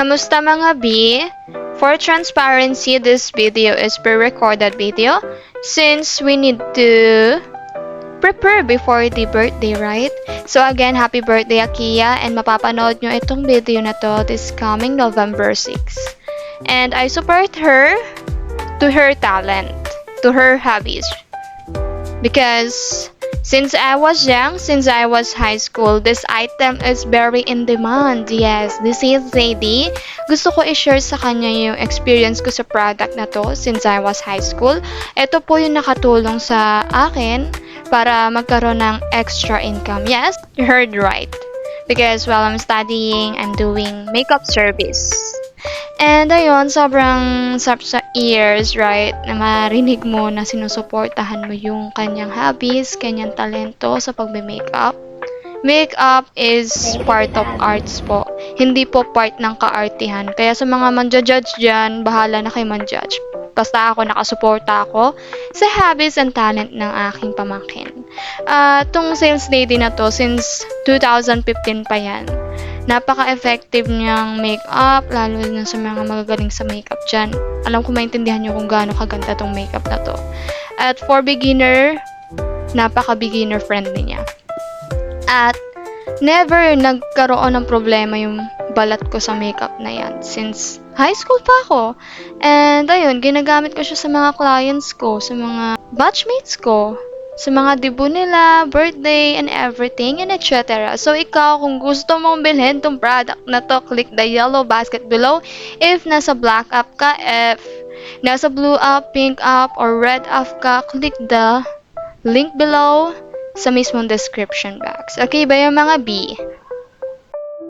Kamusta mga B? For transparency, this video is pre-recorded video since we need to prepare before the birthday, right? So again, happy birthday Akia, and mapapanood nyo itong video na to this coming November 6. And I support her to her talent, to her hobbies. Because since I was young, since I was high school, this item is very in demand. Yes, this is Zadie. Gusto ko i-share sa kanya yung experience ko sa product na to since I was high school. Ito po yung nakatulong sa akin para magkaroon ng extra income. Yes, you heard right. Because while I'm studying, I'm doing makeup service. And ayun, sobrang sarap sa ears, right? Na marinig mo na sinusuportahan mo yung kanyang hobbies, kanyang talento sa pagbe-makeup. Makeup is part of arts po. Hindi po part ng kaartihan. Kaya sa mga manja-judge dyan, bahala na kayo man-judge. Basta ako, nakasuporta ako sa hobbies and talent ng aking pamangkin. Tong sales lady na to, since 2015 pa yan. Napaka-effective niyang makeup, lalo na sa mga magagaling sa makeup dyan. Alam ko maintindihan niyo kung gaano kaganda tong makeup na to. At for beginner, napaka-beginner friendly niya. At never nagkaroon ng problema yung balat ko sa makeup na yan since high school pa ako. And ayun, ginagamit ko siya sa mga clients ko, sa mga batchmates ko, sa mga debut nila, birthday, and everything, and etc. So, ikaw, kung gusto mong bilhin tong product na to, click the yellow basket below. If nasa black app ka, if nasa blue app, pink app, or red app ka, click the link below sa mismong description box. Okay ba yung mga B?